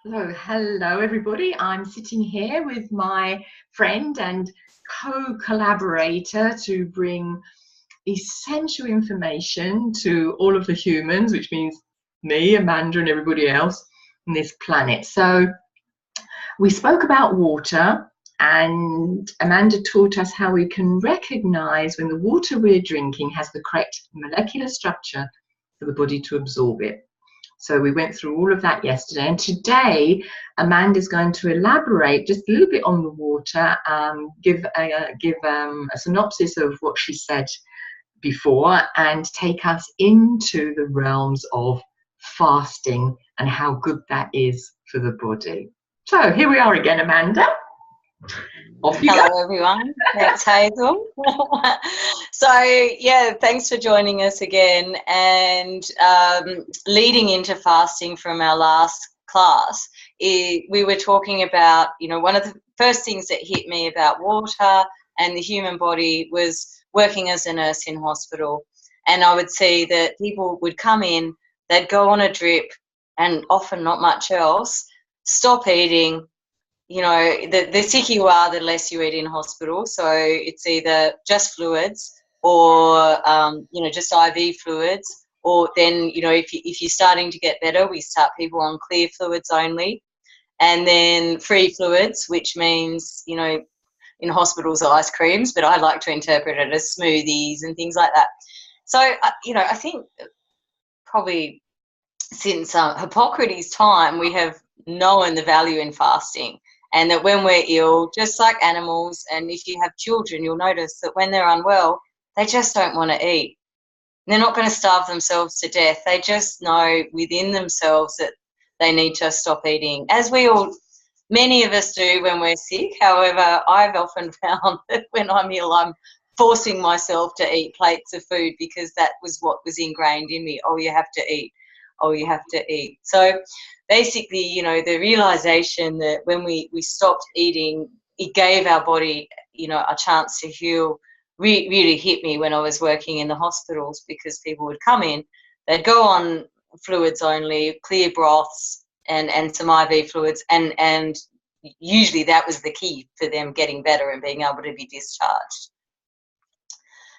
So, hello everybody. I'm sitting here with my friend and co-collaborator to bring essential information to all of the humans, which means me, Amanda, and everybody else on this planet. So, we spoke about water, and Amanda taught us how we can recognize when the water we're drinking has the correct molecular structure for the body to absorb it. So we went through all of that yesterday, and today Amanda's going to elaborate just a little bit on the water, give a synopsis of what she said before, and take us into the realms of fasting and how good that is for the body. So here we are again, Amanda. Off you go. Hello, everyone. Thanks, Hazel. So, yeah, thanks for joining us again. And leading into fasting from our last class, we were talking about, one of the first things that hit me about water and the human body was working as a nurse in hospital. And I would see that people would come in, they'd go on a drip, and often not much else, stop eating. The sicker you are, the less you eat in hospital. So it's either just fluids or, just IV fluids. Or then, if you're starting to get better, we start people on clear fluids only. And then free fluids, which means, in hospitals, ice creams, but I like to interpret it as smoothies and things like that. So, I think probably since Hippocrates' time, we have known the value in fasting. And that when we're ill, just like animals, and if you have children, you'll notice that when they're unwell, they just don't want to eat. They're not going to starve themselves to death. They just know within themselves that they need to stop eating, as many of us do when we're sick. However, I've often found that when I'm ill, I'm forcing myself to eat plates of food because that was what was ingrained in me. Oh, you have to eat. Oh, you have to eat. So basically, the realization that when we stopped eating, it gave our body, a chance to heal, really hit me when I was working in the hospitals, because people would come in, they'd go on fluids only, clear broths and some IV fluids, and usually that was the key for them getting better and being able to be discharged.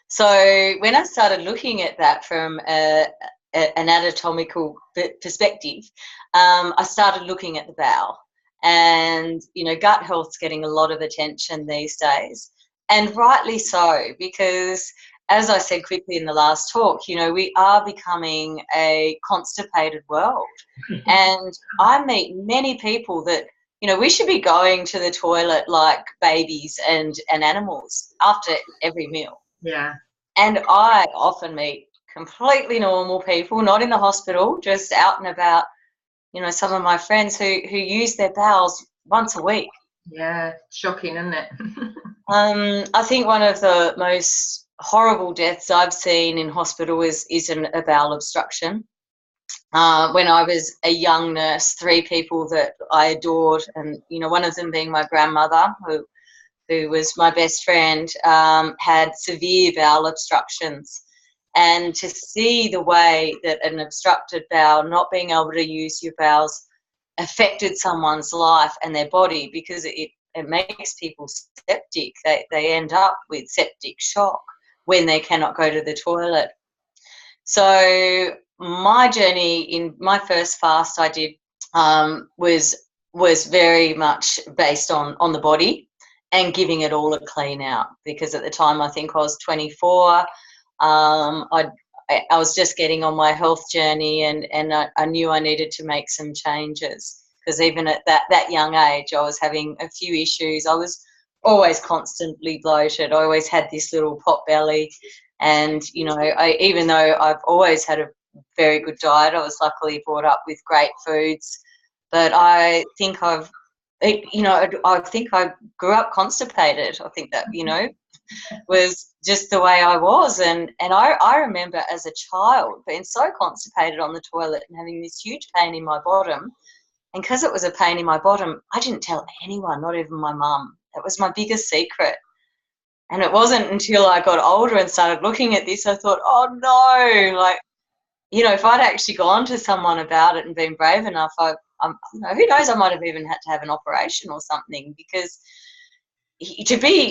So when I started looking at that from an anatomical perspective, I started looking at the bowel, and gut health's getting a lot of attention these days, and rightly so, because as I said quickly in the last talk, we are becoming a constipated world. And I meet many people that we should be going to the toilet like babies and animals after every meal. Yeah. And I often meet completely normal people, not in the hospital, just out and about, some of my friends who use their bowels once a week. Yeah, shocking, isn't it? I think one of the most horrible deaths I've seen in hospital is a bowel obstruction. When I was a young nurse, 3 people that I adored, and one of them being my grandmother, who was my best friend, had severe bowel obstructions. And to see the way that an obstructed bowel, not being able to use your bowels, affected someone's life and their body, because it makes people septic. They end up with septic shock when they cannot go to the toilet. So my journey in my first fast I did was very much based on the body and giving it all a clean out, because at the time I think I was 24. I was just getting on my health journey, and I knew I needed to make some changes, because even at that young age I was having a few issues. I was always constantly bloated. I always had this little pot belly, and even though I've always had a very good diet, I was luckily brought up with great foods, but I think I grew up constipated. I think that was just the way I was, and I remember as a child being so constipated on the toilet and having this huge pain in my bottom, and because it was a pain in my bottom, I didn't tell anyone, not even my mum. It was my biggest secret. And it wasn't until I got older and started looking at this, I thought, oh no, you know, if I'd actually gone to someone about it and been brave enough, you know, who knows, I might have even had to have an operation or something, because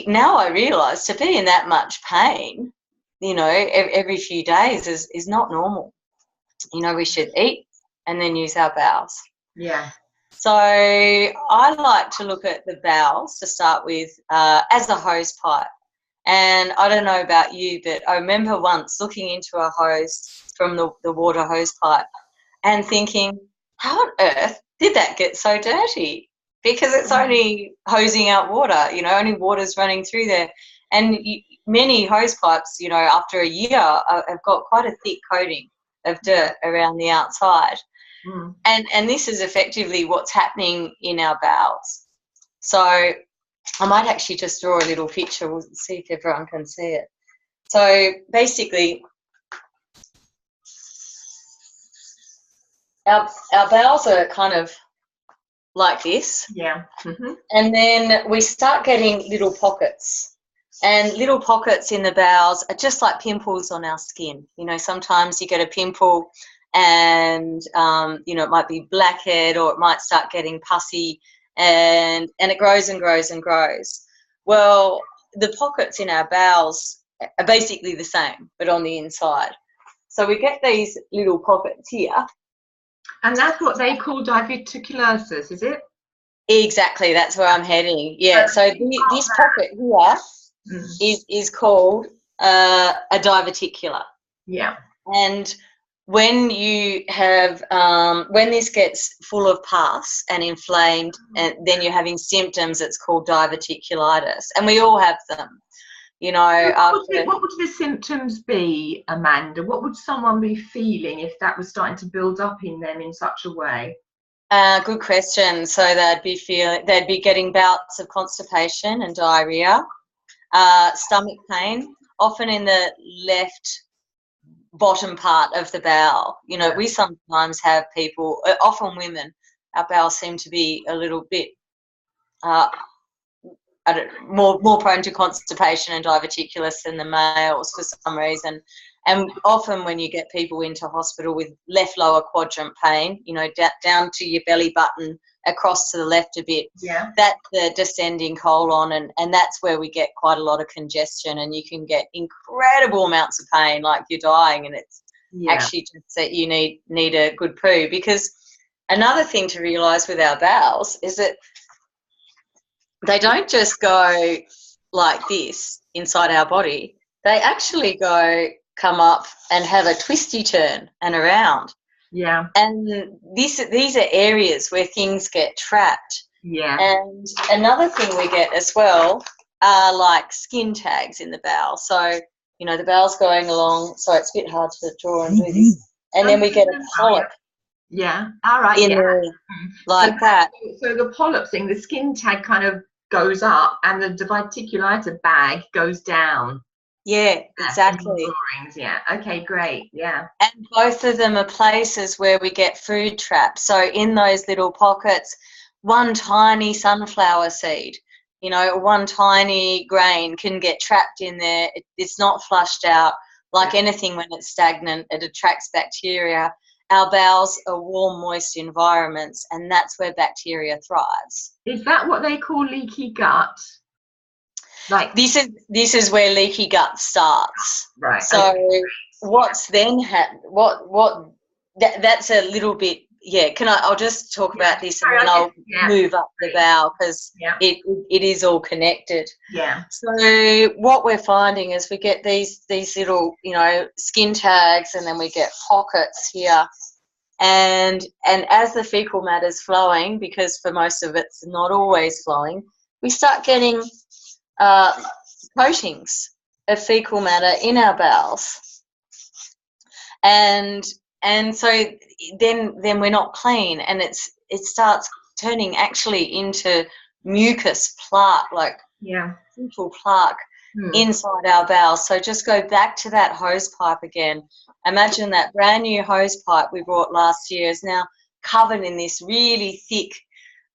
now I realise, to be in that much pain, you know, every few days is not normal. You know, we should eat and then use our bowels. Yeah. So I like to look at the bowels to start with as a hose pipe. And I don't know about you, but I remember once looking into a hose from the water hose pipe and thinking, how on earth did that get so dirty? Because it's only hosing out water, you know, only water's running through there. And many hose pipes, you know, after a year have got quite a thick coating of dirt around the outside. Mm. And this is effectively what's happening in our bowels. So I might actually just draw a little picture. We'll see if everyone can see it. So basically, our bowels are kind of like this. Yeah. Mm-hmm. And then we start getting little pockets. And little pockets in the bowels are just like pimples on our skin. You know, sometimes you get a pimple and, you know, it might be blackhead, or it might start getting pussy, and it grows and grows and grows. Well, the pockets in our bowels are basically the same, but on the inside. So we get these little pockets here. And that's what they call diverticulosis, is it? Exactly, that's where I'm heading. Yeah, so this pocket here is called a diverticula. Yeah. And when you have, when this gets full of pus and inflamed, and then you're having symptoms, it's called diverticulitis. And we all have them, you know. What would the symptoms be, Amanda? What would someone be feeling if that was starting to build up in them in such a way? Good question. So they'd be getting bouts of constipation and diarrhea, stomach pain, often in the left bottom part of the bowel. You know, we sometimes have people, often women, our bowels seem to be a little bit more prone to constipation and diverticulitis than the males for some reason. And often when you get people into hospital with left lower quadrant pain, you know, down to your belly button, across to the left a bit, that's the descending colon, and that's where we get quite a lot of congestion, and you can get incredible amounts of pain, like you're dying, and it's actually just that you need a good poo. Because another thing to realise with our bowels is that they don't just go like this inside our body. They actually come up and have a twisty turn and around. Yeah. And these are areas where things get trapped. Yeah. And another thing we get as well are like skin tags in the bowel. So, you know, the bowel's going along, so it's a bit hard to draw and do this. And then we get a polyp. Yeah. All right. Like that. So the polyp thing, the skin tag kind of goes up, and the diverticulitis bag goes down. Yeah, exactly. Yeah. Okay, great. Yeah. And both of them are places where we get food traps. So in those little pockets, one tiny sunflower seed, you know, one tiny grain can get trapped in there. It's not flushed out. Like anything, when it's stagnant, it attracts bacteria. Our bowels are warm, moist environments, and that's where bacteria thrives. Is that what they call leaky gut? Like this is where leaky gut starts. Right. So what's then that's a little bit. Yeah. I'll just talk about this, and then I'll move up the bowel, because it is all connected. Yeah. So what we're finding is we get these little, you know, skin tags, and then we get pockets here. And as the fecal matter is flowing, because for most of it's not always flowing, we start getting coatings of fecal matter in our bowels, and so then we're not clean, and it starts turning actually into mucus plaque, like simple plaque inside our bowels. So just go back to that hose pipe again. Imagine that brand new hose pipe we bought last year is now covered in this really thick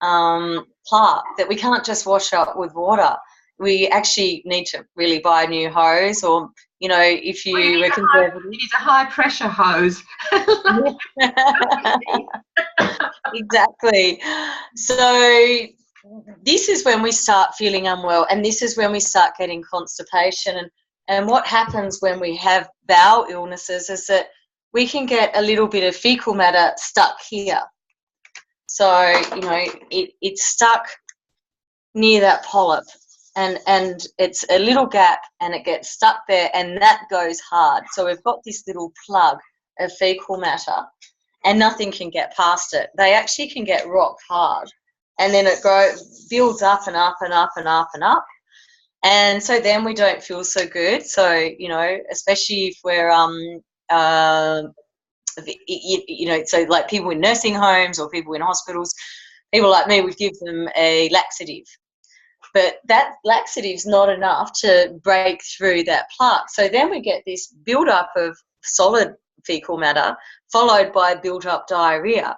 plaque that we can't just wash up with water. we actually need to really buy a new hose, or, you know, if you were conservative. You need a high pressure hose. Exactly. So this is when we start feeling unwell, and this is when we start getting constipation. And what happens when we have bowel illnesses is that we can get a little bit of fecal matter stuck here. So, you know, it's stuck near that polyp, and it's a little gap, and it gets stuck there, and that goes hard. So we've got this little plug of fecal matter, and nothing can get past it. They actually can get rock hard, and then it builds up and up and up and up and up. And so then we don't feel so good. So, you know, especially if we're, you know, so like people in nursing homes or people in hospitals, people like me would give them a laxative. But that laxative's not enough to break through that plaque. So then we get this build-up of solid fecal matter followed by built-up diarrhea.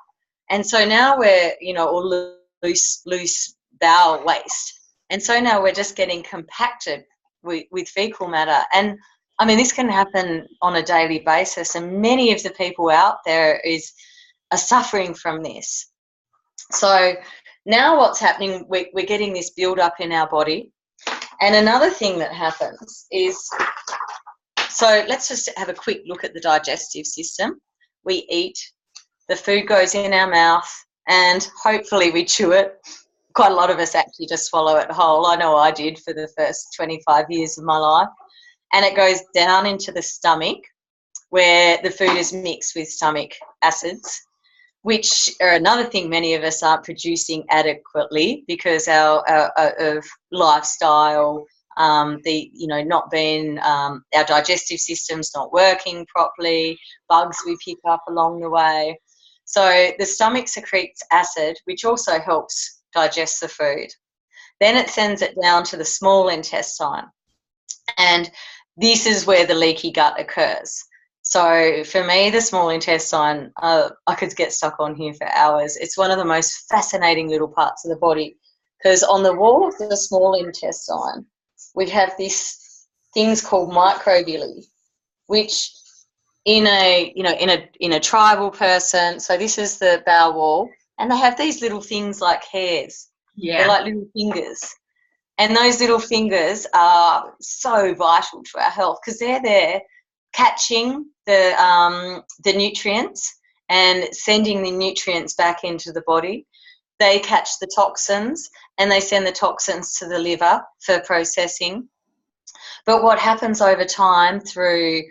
And so now we're, you know, all loose bowel waste. And so now we're just getting compacted with fecal matter. And, I mean, this can happen on a daily basis, and many of the people out there are suffering from this. So now what's happening, we're getting this build-up in our body. And another thing that happens is, so let's just have a quick look at the digestive system. We eat, the food goes in our mouth, and hopefully we chew it. Quite a lot of us actually just swallow it whole. I know I did for the first 25 years of my life. And it goes down into the stomach, where the food is mixed with stomach acids, which are another thing many of us aren't producing adequately because our of lifestyle, you know, not being, our digestive system's not working properly, bugs we pick up along the way. So the stomach secretes acid, which also helps digest the food. Then it sends it down to the small intestine, and this is where the leaky gut occurs. So for me, the small intestine, I could get stuck on here for hours. It's one of the most fascinating little parts of the body, because on the wall of the small intestine, we have these things called microvilli, which in a tribal person, so this is the bowel wall, and they have these little things like hairs. Yeah. They're like little fingers. And those little fingers are so vital to our health because they're there catching the nutrients and sending the nutrients back into the body. They catch the toxins and they send the toxins to the liver for processing. But what happens over time through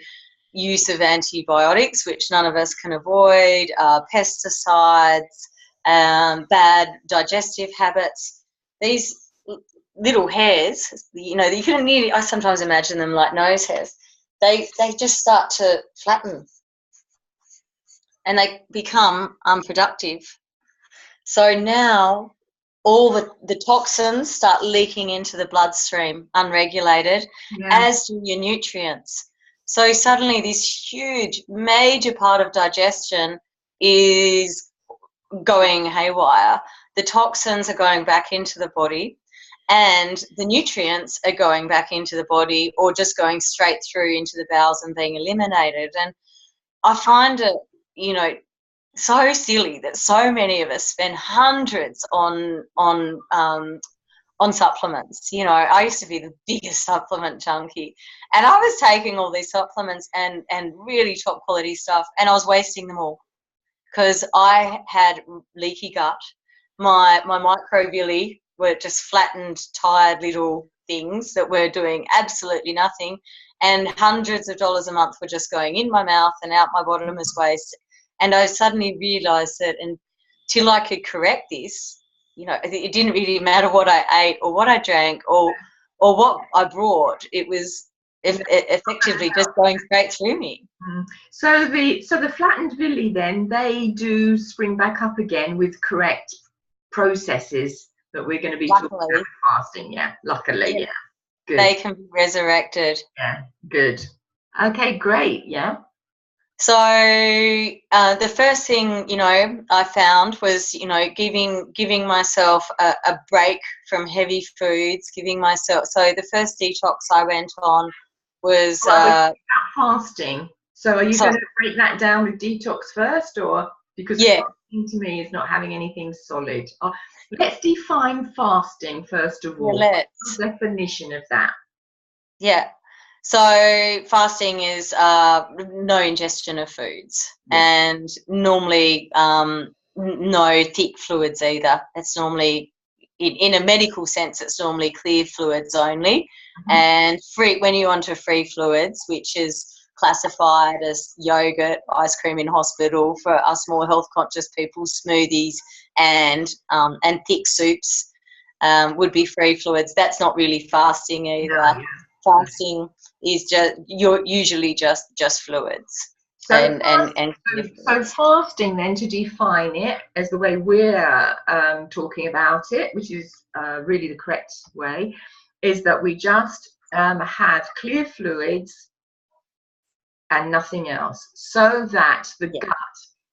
use of antibiotics, which none of us can avoid, pesticides, bad digestive habits, these little hairs, you know, you can nearly, I sometimes imagine them like nose hairs. They just start to flatten and they become unproductive. So now all the toxins start leaking into the bloodstream unregulated, as do your nutrients. So suddenly this huge, major part of digestion is going haywire. The toxins are going back into the body, and the nutrients are going back into the body or just going straight through into the bowels and being eliminated. And I find it, you know, so silly that so many of us spend hundreds on supplements. You know, I used to be the biggest supplement junkie, and I was taking all these supplements and really top quality stuff, and I was wasting them all because I had leaky gut. My microvilli were just flattened, tired little things that were doing absolutely nothing, and hundreds of dollars a month were just going in my mouth and out my bottomless waist. And I suddenly realised that until I could correct this, you know, it didn't really matter what I ate or what I drank or what I brought. It was effectively just going straight through me. So the flattened villi then, they do spring back up again with correct processes that we're going to be talking about fasting. Yeah, luckily, yeah. Good. They can be resurrected. Yeah, good. Okay, great. Yeah. So the first thing, you know, I found was, you know, giving myself a break from heavy foods, giving myself. So the first detox I went on was. Well, we're talking about fasting. So are you So going to break that down with detox first, or because yeah, fasting to me is not having anything solid? Let's define fasting first of yeah, all. What's let's. the definition of that? Yeah. So fasting is no ingestion of foods, Yeah. and normally no thick fluids either. It's normally, in a medical sense, it's normally clear fluids only. Mhm. And free, when you're onto free fluids, which is classified as yogurt, ice cream in hospital for us more health conscious people, smoothies, and thick soups would be free fluids. That's not really fasting No, either. yeah. Fasting is just, you're usually just fluids So, and clear so fluids. fasting, then, to define it as the way we're talking about it, which is really the correct way, is that we just have clear fluids and nothing else, so that the Yeah. gut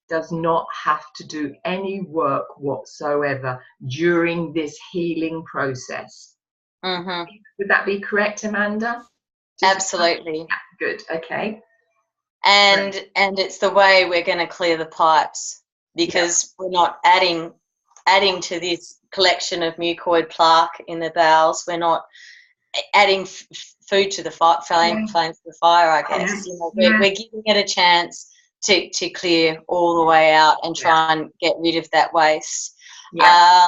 does not have to do any work whatsoever during this healing process. Mm-hmm. Would that be correct, Amanda? Absolutely. Good. Okay. Great. And it's the way we're going to clear the pipes, Yeah. because we're not adding to this collection of mucoid plaque in the bowels. We're not adding food to the flames to the fire, I guess. Yes. You know, Yeah. we're giving it a chance to clear all the way out and Yeah. try and get rid of that waste. Yeah.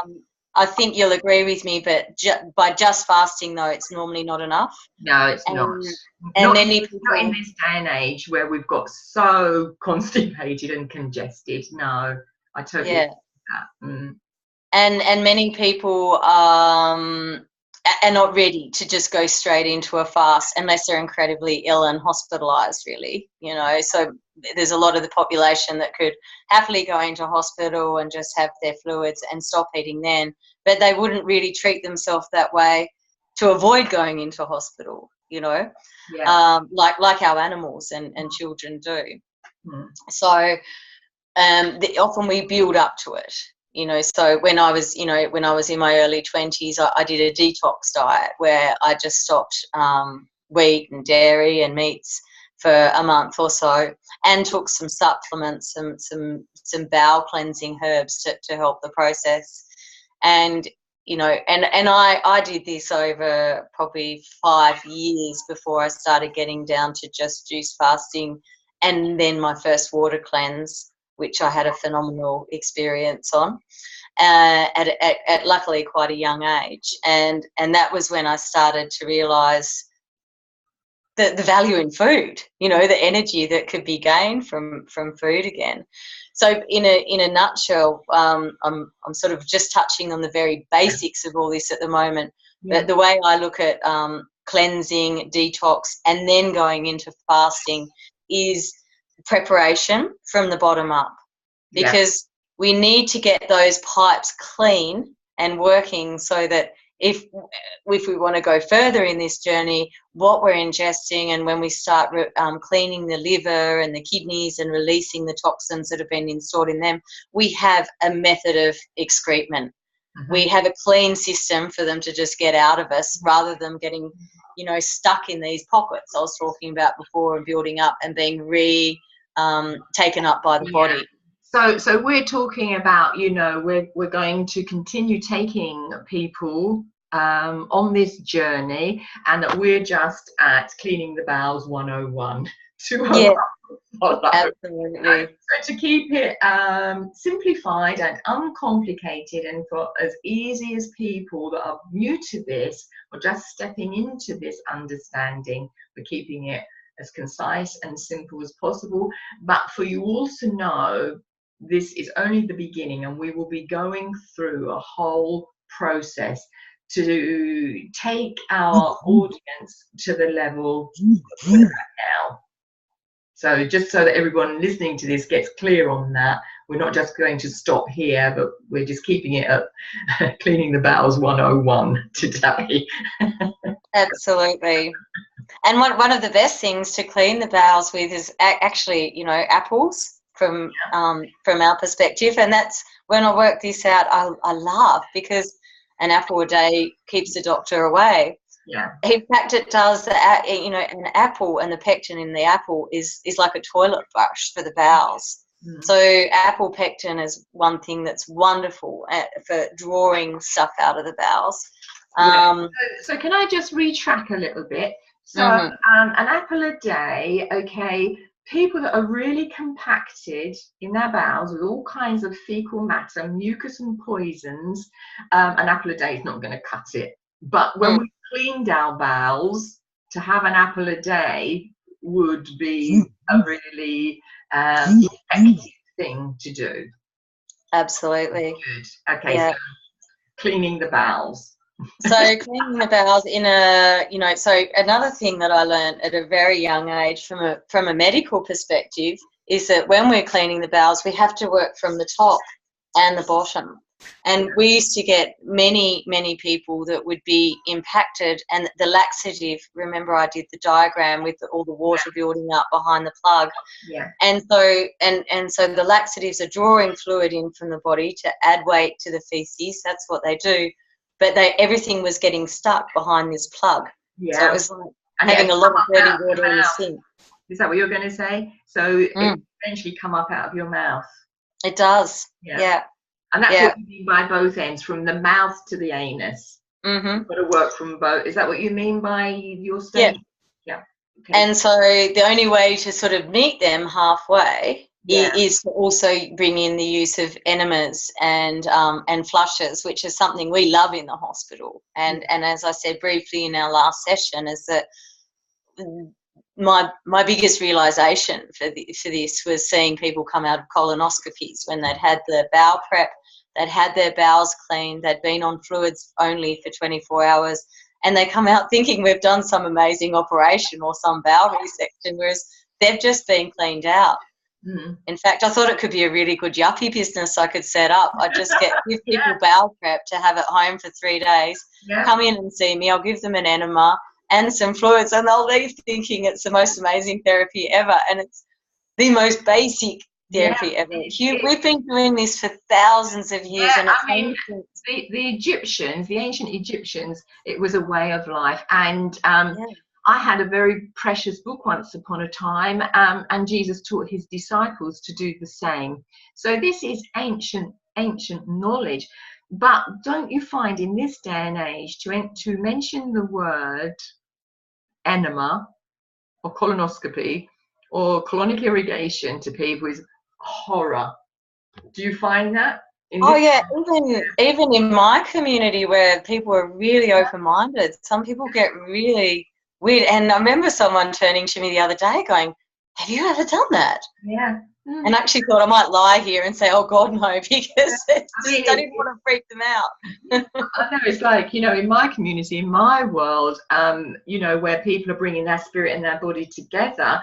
I think you'll agree with me, but by just fasting, though, it's normally not enough. No, it's not. And many people, Not in this day and age where we've got so constipated and congested. No, I totally yeah, agree with that. and many people are not ready to just go straight into a fast unless they're incredibly ill and hospitalized, really, you know. So there's a lot of the population that could happily go into hospital and just have their fluids and stop eating then, but they wouldn't really treat themselves that way to avoid going into hospital, you know. Yeah. Like our animals and children do. Mm. So often we build up to it, you know. So when I was in my early 20s, I did a detox diet where I just stopped wheat and dairy and meats for a month or so, and took some supplements, some bowel cleansing herbs to help the process. And you know, and I did this over probably 5 years before I started getting down to just juice fasting, and then my first water cleanse, which I had a phenomenal experience on at luckily quite a young age. And that was when I started to realise the value in food, you know, the energy that could be gained from food again. So in a nutshell, I'm sort of just touching on the very basics of all this at the moment. Yeah. The way I look at cleansing, detox, and then going into fasting is preparation from the bottom up, Yeah. because we need to get those pipes clean and working, so that if we want to go further in this journey, what we're ingesting, and when we start cleaning the liver and the kidneys and releasing the toxins that have been stored in them, we have a method of excrement. We have a clean system for them to just get out of us, rather than getting, you know, stuck in these pockets I was talking about before, and building up and being taken up by the body. So we're talking about, you know, we're going to continue taking people on this journey, and that we're just at cleaning the bowels 101 Yeah, follow. absolutely. So to keep it simplified and uncomplicated, and for as easy as people that are new to this or just stepping into this understanding, we're keeping it as concise and simple as possible. But for you all to know, this is only the beginning, and we will be going through a whole process to take our audience to the level we're at now. So just so that everyone listening to this gets clear on that, we're not just going to stop here, but we're just keeping it up, cleaning the bowels 101 today. Absolutely. And one of the best things to clean the bowels with is actually, you know, apples from our perspective. And that's when I work this out, I laugh because an apple a day keeps the doctor away. Yeah. In fact, it does. You know, an apple and the pectin in the apple is like a toilet brush for the bowels. Mm. So apple pectin is one thing that's wonderful for drawing stuff out of the bowels. So can I just retrack a little bit? So an apple a day, okay, people that are really compacted in their bowels with all kinds of fecal matter, mucus and poisons, an apple a day is not going to cut it. But when we cleaned our bowels, to have an apple a day would be a really effective thing to do. Absolutely. Good. Okay, so cleaning the bowels. So cleaning the bowels in a, you know, so another thing that I learned at a very young age from a medical perspective is that when we're cleaning the bowels, we have to work from the top and the bottom. And we used to get many people that would be impacted, and the laxative, remember I did the diagram with all the water building up behind the plug. Yeah. And so so the laxatives are drawing fluid in from the body to add weight to the feces. That's what they do. But everything was getting stuck behind this plug. Yeah. So it was like having a lot of dirty water in the sink. Is that what you're going to say? So it eventually come up out of your mouth. It does. Yeah. And that's what you mean by both ends, from the mouth to the anus. You've got to work from both. Is that what you mean by your stage? Yeah. Okay. And so the only way to sort of meet them halfway is to also bring in the use of enemas and flushes, which is something we love in the hospital. And as I said briefly in our last session, is that my biggest realisation for this was seeing people come out of colonoscopies when they'd had the bowel prep, they'd had their bowels cleaned, they'd been on fluids only for 24 hours, and they come out thinking we've done some amazing operation or some bowel resection, whereas they've just been cleaned out. In fact, I thought it could be a really good yuppie business I could set up. I'd just give people bowel prep to have at home for 3 days, come in and see me, I'll give them an enema and some fluids, and they'll leave thinking it's the most amazing therapy ever, and it's the most basic therapy ever. We've been doing this for thousands of years. And I mean, the Egyptians, the ancient Egyptians, it was a way of life. And I had a very precious book once upon a time, and Jesus taught his disciples to do the same. So this is ancient knowledge. But don't you find in this day and age to mention the word enema or colonoscopy or colonic irrigation to people is horror? Do you find that? Even in my community where people are really open-minded, some people get really weird. And I remember someone turning to me the other day going, have you ever done that? Yeah. And I actually thought I might lie here and say, oh, God, no, because I didn't want to freak them out. I know, it's like, you know, in my community, in my world, you know, where people are bringing their spirit and their body together,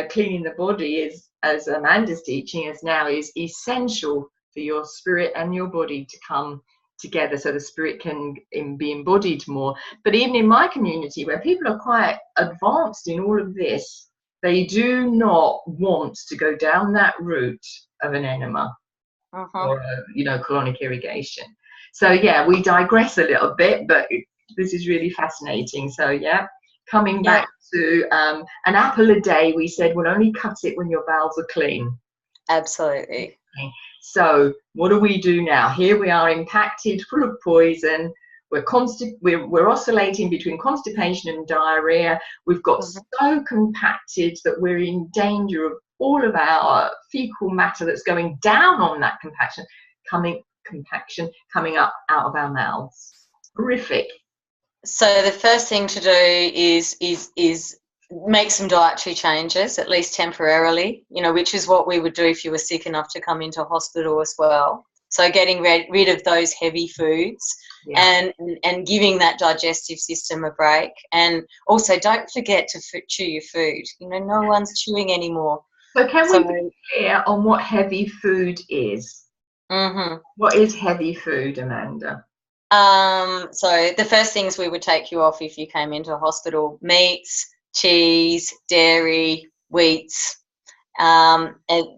cleaning the body is, as Amanda's teaching us now, is essential for your spirit and your body to come together so the spirit can be embodied more. But even in my community, where people are quite advanced in all of this, they do not want to go down that route of an enema or colonic irrigation. So we digress a little bit, but this is really fascinating. So coming back to an apple a day, we said we'll only cut it when your bowels are clean. Absolutely. Okay. So what do we do now? Here we are impacted, full of poison. We're oscillating between constipation and diarrhea. We've got so compacted that we're in danger of all of our fecal matter that's going down on that compaction coming up out of our mouths. Horrific. So the first thing to do is make some dietary changes, at least temporarily, you know, which is what we would do if you were sick enough to come into hospital as well. So getting rid of those heavy foods and giving that digestive system a break. And also don't forget to chew your food. You know, no one's chewing anymore. So can we be clear on what heavy food is? What is heavy food, Amanda? So the first things we would take you off if you came into hospital: meats, cheese, dairy, wheats, and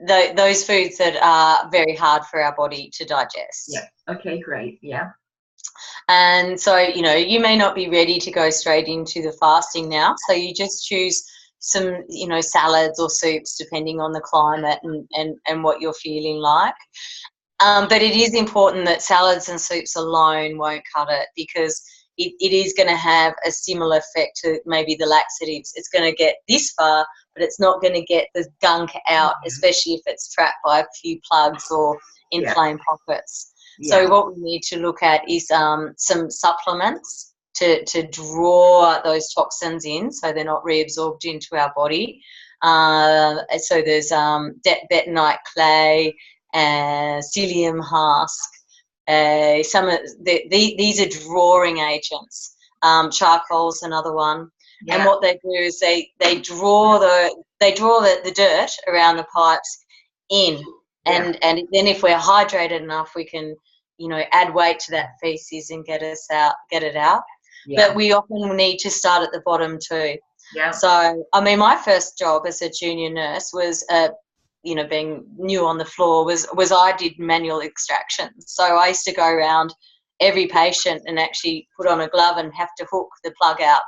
those foods that are very hard for our body to digest. Yeah. Okay, great. Yeah. And so, you know, you may not be ready to go straight into the fasting now. So you just choose some, you know, salads or soups, depending on the climate and what you're feeling like. But it is important that salads and soups alone won't cut it, because it is going to have a similar effect to maybe the laxatives. It's going to get this far, but it's not going to get the gunk out, especially if it's trapped by a few plugs or inflamed pockets. Yeah. So what we need to look at is some supplements to draw those toxins in, so they're not reabsorbed into our body. So there's bentonite clay, psyllium husk. Some of these are drawing agents. Charcoal's another one. Yeah. And what they do is they draw the dirt around the pipes in, and then if we're hydrated enough, we can, you know, add weight to that feces and get it out. Yeah. But we often need to start at the bottom too. Yeah. So I mean, my first job as a junior nurse was you know, being new on the floor, was I did manual extractions. So I used to go around every patient and actually put on a glove and have to hook the plug out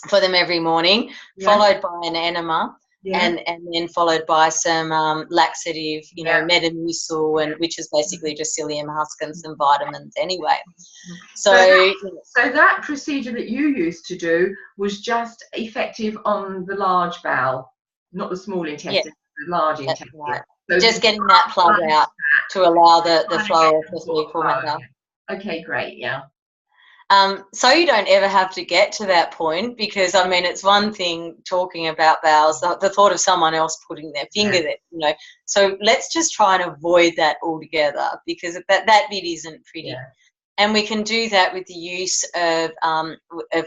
for them every morning, followed by an enema, and then followed by some laxative, you know, Metamucil, and which is basically just psyllium husk and some vitamins anyway. So that procedure that you used to do was just effective on the large bowel, not the small intestine. The large intestine. Right. So just getting that plug out to allow the flow of the fecal matter. Okay, great, yeah. So you don't ever have to get to that point, because I mean, it's one thing talking about bowels, the thought of someone else putting their finger there, you know. So let's just try and avoid that altogether, because that bit isn't pretty. Yeah. And we can do that with the use of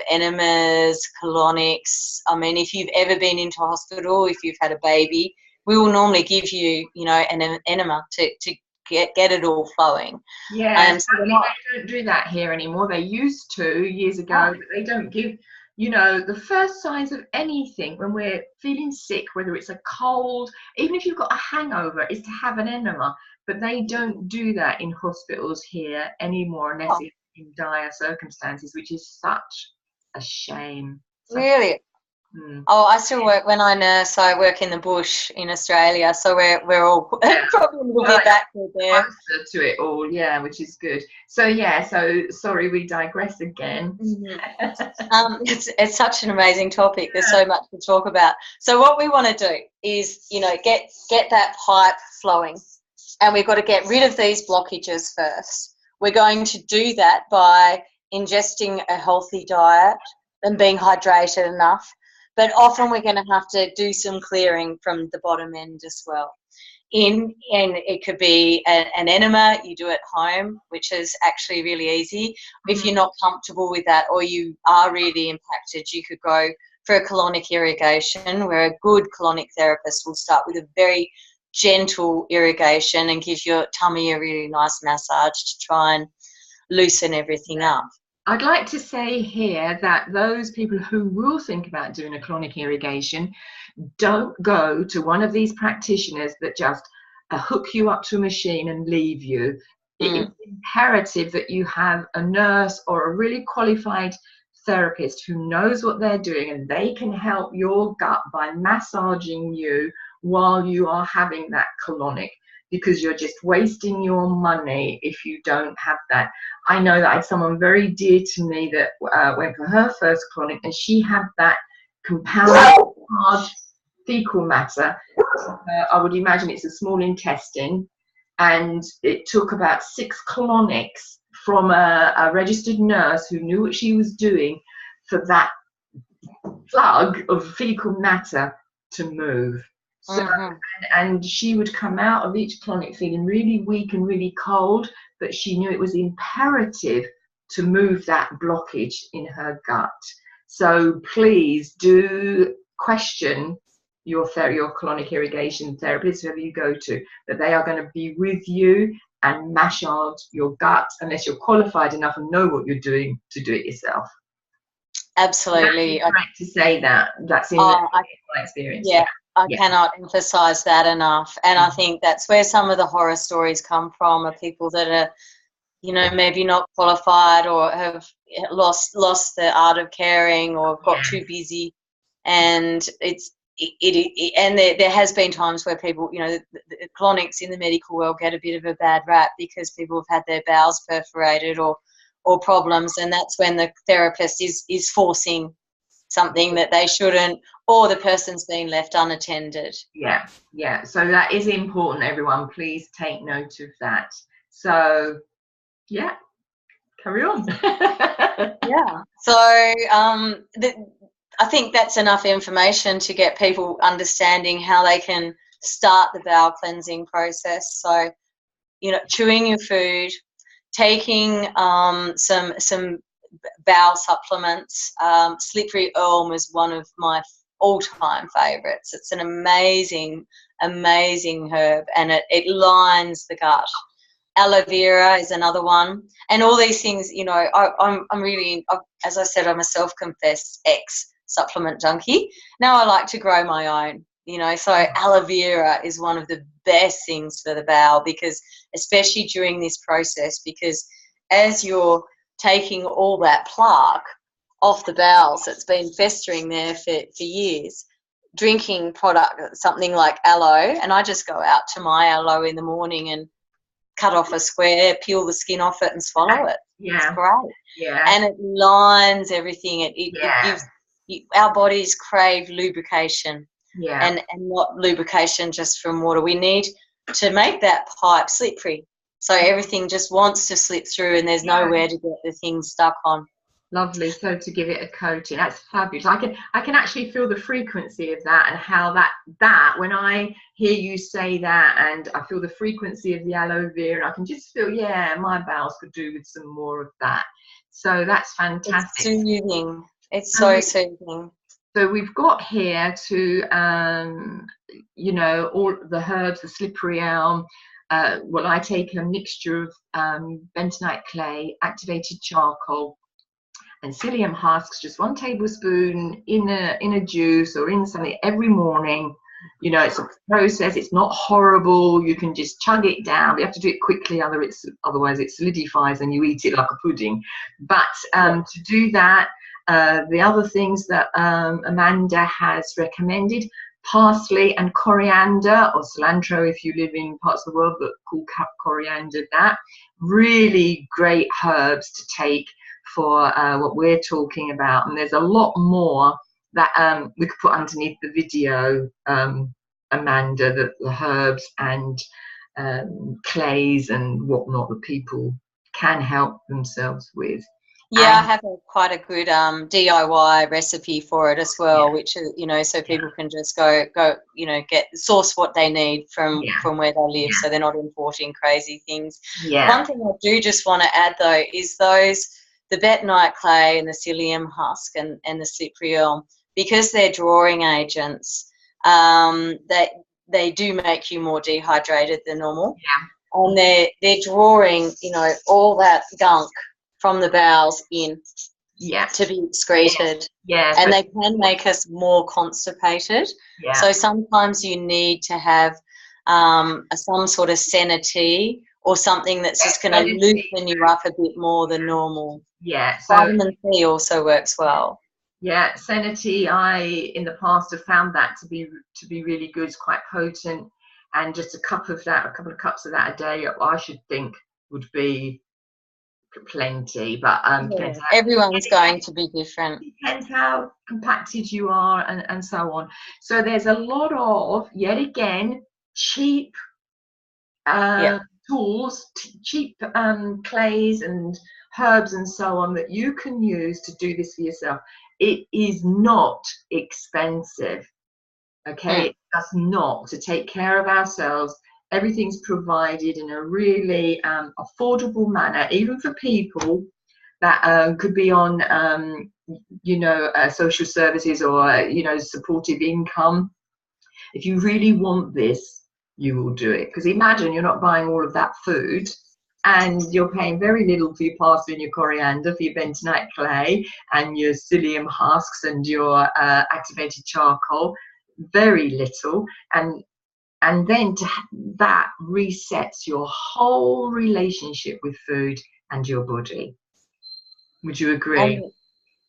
enemas, colonics. I mean, if you've ever been into a hospital, if you've had a baby, we will normally give you, you know, an enema to get it all flowing. Yeah, so they don't do that here anymore. They used to years ago, but they don't give, you know, the first signs of anything when we're feeling sick, whether it's a cold, even if you've got a hangover, is to have an enema. But they don't do that in hospitals here anymore, unless it's in dire circumstances, which is such a shame. Really? Oh, I still work, when I nurse, I work in the bush in Australia, so we're all probably a little bit backward there. Closer to it all, yeah, which is good. So so sorry, we digress again. It's such an amazing topic. There's so much to talk about. So what we want to do is, you know, get that pipe flowing, and we've got to get rid of these blockages first. We're going to do that by ingesting a healthy diet and being hydrated enough. But often we're going to have to do some clearing from the bottom end as well. And it could be an enema you do at home, which is actually really easy. If you're not comfortable with that, or you are really impacted, you could go for a colonic irrigation, where a good colonic therapist will start with a very gentle irrigation and give your tummy a really nice massage to try and loosen everything up. I'd like to say here that those people who will think about doing a colonic irrigation, don't go to one of these practitioners that just hook you up to a machine and leave you. It is imperative that you have a nurse or a really qualified therapist who knows what they're doing, and they can help your gut by massaging you while you are having that colonic, because you're just wasting your money if you don't have that. I know that I had someone very dear to me that went for her first colonic, and she had that compounded large fecal matter. I would imagine it's a small intestine, and it took about 6 colonics from a registered nurse who knew what she was doing for that plug of fecal matter to move. So, and she would come out of each colonic feeling really weak and really cold, but she knew it was imperative to move that blockage in her gut. So please do question your colonic irrigation therapist, whoever you go to, that they are going to be with you and massage your gut, unless you're qualified enough and know what you're doing to do it yourself. Absolutely. That's correct to say that. That's in Oh, my experience. yeah, I Yeah. cannot emphasize that enough. And I think that's where some of the horror stories come from, are people that are, you know, maybe not qualified or have lost the art of caring or got too busy. And and there has been times where people, you know, the colonics in the medical world get a bit of a bad rap because people have had their bowels perforated or problems, and that's when the therapist is forcing something that they shouldn't, or the person's been left unattended. Yeah. So that is important, everyone. Please take note of that. So, yeah, carry on. Yeah. So I think that's enough information to get people understanding how they can start the bowel cleansing process. So, you know, chewing your food, taking some bowel supplements. Slippery elm is one of my all-time favourites. It's an amazing herb, and it lines the gut. Aloe vera is another one, and all these things. You know, I'm really, as I said, I'm a self-confessed ex-supplement junkie. Now I like to grow my own. You know, so aloe vera is one of the best things for the bowel, because especially during this process, because as you're taking all that plaque off the bowels that's been festering there for years, drinking product, something like aloe, and I just go out to my aloe in the morning and cut off a square, peel the skin off it and swallow it. Yeah. It's great. Yeah. And it lines everything. It gives our bodies crave lubrication. Yeah. And not lubrication just from water. We need to make that pipe slippery, so everything just wants to slip through and there's nowhere to get the thing stuck on. Lovely. So to give it a coating, that's fabulous. I can actually feel the frequency of that, and how that when I hear you say that, and I feel the frequency of the aloe vera, I can just feel, my bowels could do with some more of that. So that's fantastic. It's soothing. It's so soothing. So we've got here to, you know, all the herbs, the slippery elm. Well, I take a mixture of bentonite clay, activated charcoal, and psyllium husks, just 1 tablespoon in a juice or in something every morning. You know, it's a process. It's not horrible. You can just chug it down. You have to do it quickly, otherwise it solidifies and you eat it like a pudding. But to do that, the other things that Amanda has recommended, parsley and coriander, or cilantro if you live in parts of the world that call coriander that. Really great herbs to take for what we're talking about. And there's a lot more that we could put underneath the video, Amanda, the herbs and clays and whatnot that people can help themselves with. Yeah, I have quite a good DIY recipe for it as well, which, you know, so people can just go, you know, source what they need from where they live, so they're not importing crazy things. One thing I do just want to add though is the bentonite clay and the psyllium husk and the slippery elm, because they're drawing agents, they do make you more dehydrated than normal. And they're drawing, you know, all that gunk from the bowels in to be excreted. And they can make us more constipated. So sometimes you need to have some sort of Senna-T or something that's just going to loosen you up a bit more than normal. So vitamin C also works well. Senna-T, I in the past have found that to be really good. It's quite potent, and just a couple of cups of that a day, I should think would be plenty. But everyone's going to be different. Depends how compacted you are and so on. So there's a lot of, yet again, cheap tools, cheap clays and herbs and so on that you can use to do this for yourself. It is not expensive. Okay, it does not. To take care of ourselves, everything's provided in a really affordable manner, even for people that could be on, you know, social services or, you know, supportive income. If you really want this, you will do it. Because imagine you're not buying all of that food And you're paying very little for your parsley and your coriander, for your bentonite clay and your psyllium husks and your activated charcoal. Very little. And then that resets your whole relationship with food and your body. Would you agree?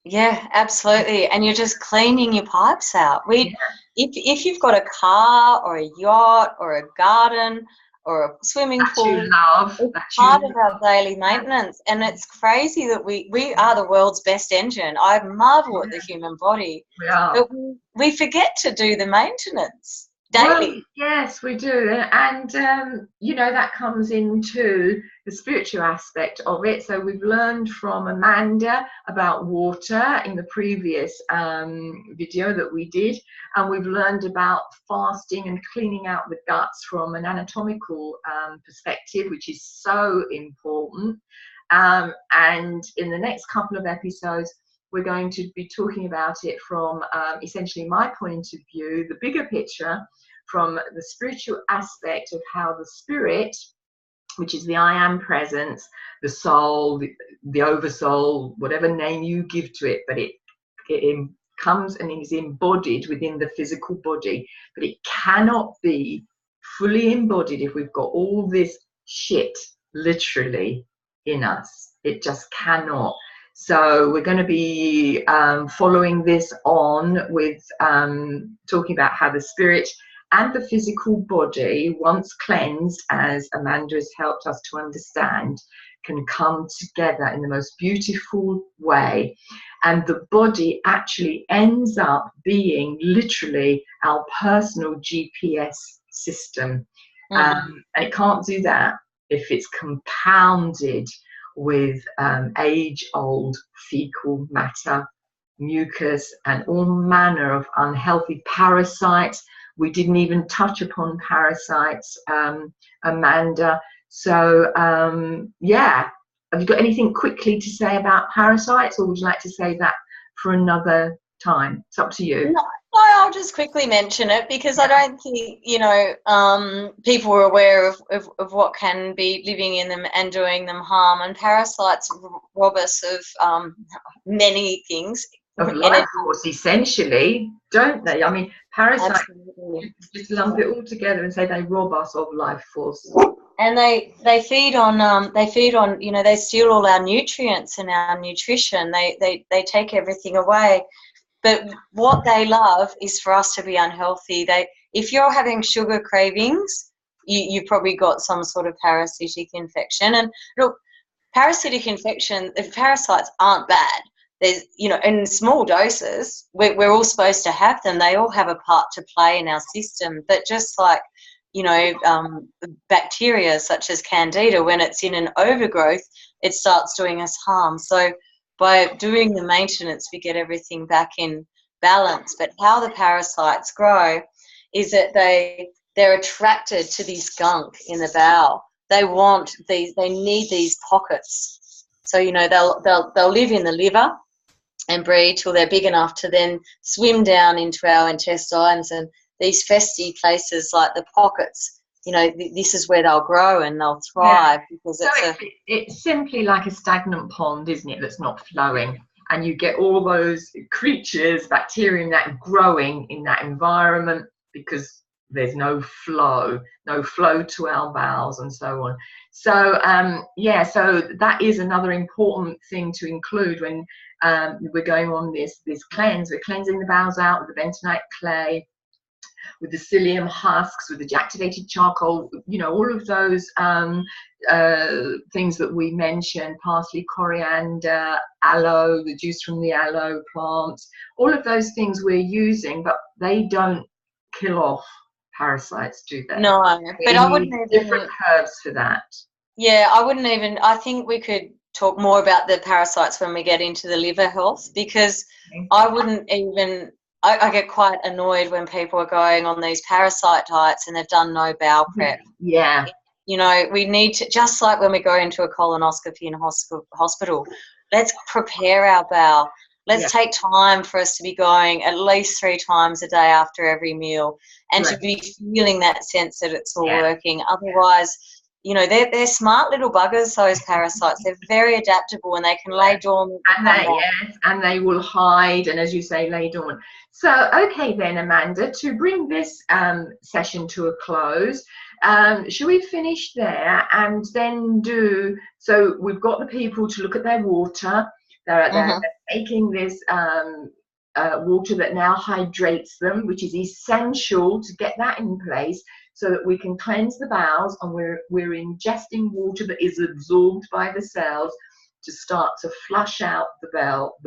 Yeah, absolutely. And you're just cleaning your pipes out. If you've got a car or a yacht or a garden or a swimming pool, it's part of our daily maintenance. And it's crazy that we are the world's best engine. I marvel at the human body, but we forget to do the maintenance daily. Well, yes, we do. And, that comes into the spiritual aspect of it. So we've learned from Amanda about water in the previous video that we did. And we've learned about fasting and cleaning out the guts from an anatomical perspective, which is so important. And in the next couple of episodes, we're going to be talking about it from essentially my point of view, the bigger picture, from the spiritual aspect of how the spirit, which is the I am presence, the soul, the oversoul, whatever name you give to it, but it comes and is embodied within the physical body. But it cannot be fully embodied if we've got all this shit literally in us. It just cannot. So we're going to be following this on with talking about how the spirit and the physical body, once cleansed, as Amanda has helped us to understand, can come together in the most beautiful way. And the body actually ends up being literally our personal GPS system. And it can't do that if it's compounded with age-old fecal matter, mucus, and all manner of unhealthy parasites. We didn't even touch upon parasites, Amanda. So, yeah. Have you got anything quickly to say about parasites, or would you like to save that for another time? It's up to you. No, I'll just quickly mention it because I don't think, people are aware of what can be living in them and doing them harm. And parasites rob us of many things. Of life force, essentially, don't they? I mean, parasites just lump it all together and say they rob us of life force. And they feed on they steal all our nutrients and our nutrition. They take everything away. But what they love is for us to be unhealthy. If you're having sugar cravings, you've probably got some sort of parasitic infection. And look, parasitic infection, the parasites aren't bad. There's, in small doses, we're all supposed to have them. They all have a part to play in our system. But just like, bacteria such as Candida, when it's in an overgrowth, it starts doing us harm. So by doing the maintenance, we get everything back in balance. But how the parasites grow is that they're attracted to this gunk in the bowel. They need these pockets. So, they'll live in the liver and breed till they're big enough to then swim down into our intestines, and these festy places like the pockets, this is where they'll grow and they'll thrive. Yeah. Because it's simply like a stagnant pond, isn't it, that's not flowing, and you get all those creatures, bacteria in that, growing in that environment because there's no flow to our bowels and so on. So so that is another important thing to include when we're going on this cleanse. We're cleansing the bowels out with the bentonite clay, with the psyllium husks, with the activated charcoal, all of those things that we mentioned, parsley, coriander, aloe, the juice from the aloe plant, all of those things we're using, but they don't kill off parasites, do they? No, but I wouldn't even... different herbs for that. Yeah, I think we could talk more about the parasites when we get into the liver health, because I wouldn't even... I get quite annoyed when people are going on these parasite diets and they've done no bowel prep. Yeah. We need to, just like when we go into a colonoscopy in a hospital, let's prepare our bowel. Let's take time for us to be going at least 3 times a day after every meal, and to be feeling that sense that it's all working. Otherwise, you know, they're smart little buggers, those parasites. They're very adaptable and they can lay dormant and come back. Yes, and they will hide and, as you say, lay dormant. So, okay then, Amanda, to bring this session to a close, should we finish there and then so we've got the people to look at their water. They're taking this water that now hydrates them, which is essential to get that in place so that we can cleanse the bowels, and we're ingesting water that is absorbed by the cells to start to flush out the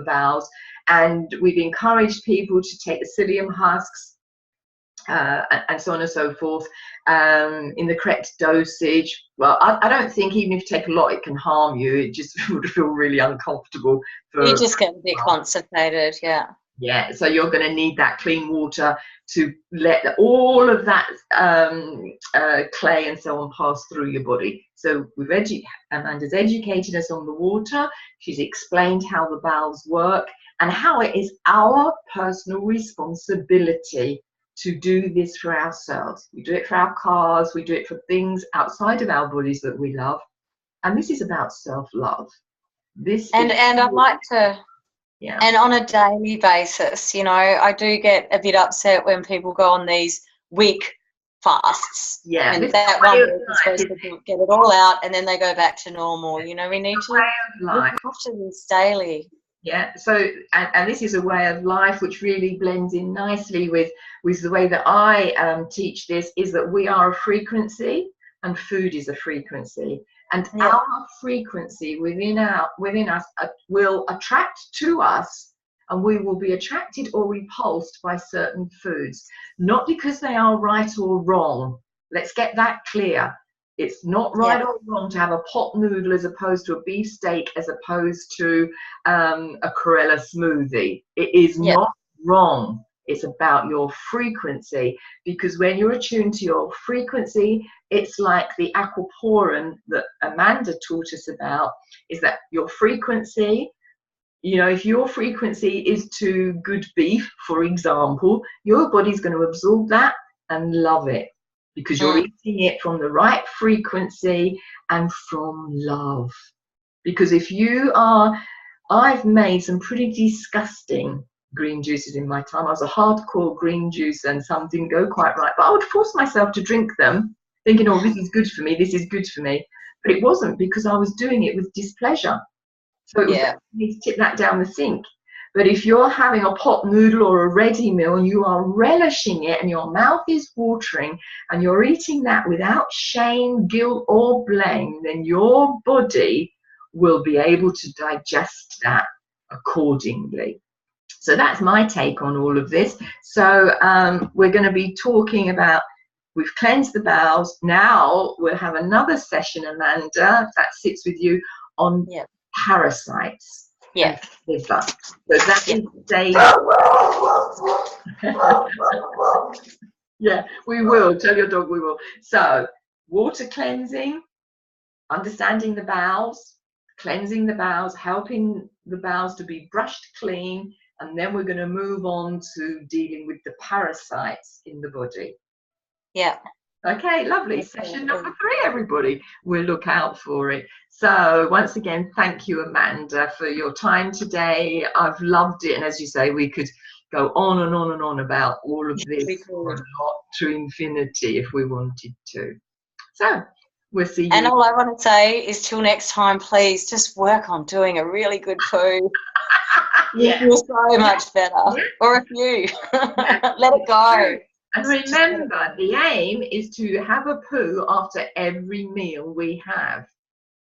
bowels. And we've encouraged people to take the psyllium husks and so on and so forth in the correct dosage. Well, I don't think even if you take a lot it can harm you. It just would feel really uncomfortable. You just get a bit constipated, yeah. Yeah, so you're going to need that clean water to let all of that clay and so on pass through your body. So Amanda's educated us on the water. She's explained how the bowels work and how it is our personal responsibility to do this for ourselves. We do it for our cars, we do it for things outside of our bodies that we love. And this is about self-love. And I'd like to... Yeah. And on a daily basis, you know, I do get a bit upset when people go on these week fasts. Yeah. And that 1 week is supposed to get it all out and then they go back to normal. You know, we need to look after this daily. Yeah. So, and this is a way of life which really blends in nicely with the way that I teach this, is that we are a frequency and food is a frequency. And our frequency within us will attract to us, and we will be attracted or repulsed by certain foods, not because they are right or wrong. Let's get that clear. It's not right or wrong to have a pot noodle as opposed to a beef steak, as opposed to a chlorella smoothie. It is not wrong. It's about your frequency, because when you're attuned to your frequency, it's like the aquaporin that Amanda taught us about, is that your frequency, you know, if your frequency is to good beef, for example, your body's going to absorb that and love it, because you're eating it from the right frequency and from love. Because if you are, I've made some pretty disgusting green juices in my time. I was a hardcore green juice and some didn't go quite right, but I would force myself to drink them thinking, oh, this is good for me, this is good for me. But it wasn't, because I was doing it with displeasure. So it was you need to tip that down the sink. But if you're having a pot noodle or a ready meal and you are relishing it and your mouth is watering and you're eating that without shame, guilt or blame, then your body will be able to digest that accordingly. So that's my take on all of this. So we're going to be talking about, we've cleansed the bowels. Now we'll have another session, Amanda, if that sits with you, on parasites. Yeah. So that is day. Yeah, we will. Tell your dog we will. So water cleansing, understanding the bowels, cleansing the bowels, helping the bowels to be brushed clean, and then we're going to move on to dealing with the parasites in the body. Yeah. Okay, lovely. Session number 3, everybody. We'll look out for it. So once again, thank you, Amanda, for your time today. I've loved it. And as you say, we could go on and on and on about all of this for a lot to infinity if we wanted to. So we'll see you. And all I want to say is, till next time, please just work on doing a really good poo. You feel so much better. Or a few. Let it go. And remember, the aim is to have a poo after every meal we have.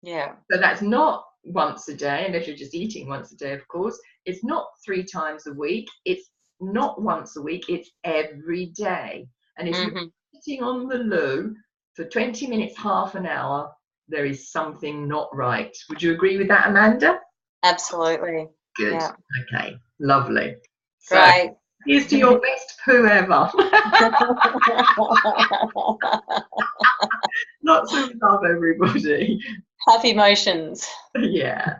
Yeah. So that's not once a day, unless you're just eating once a day, of course. It's not 3 times a week. It's not once a week. It's every day. And if you're sitting on the loo for 20 minutes, half an hour, there is something not right. Would you agree with that, Amanda? Absolutely. Good. Yeah. Okay. Lovely. Great. So, here's to your best poo ever. Lots of love, everybody. Happy motions. Yeah.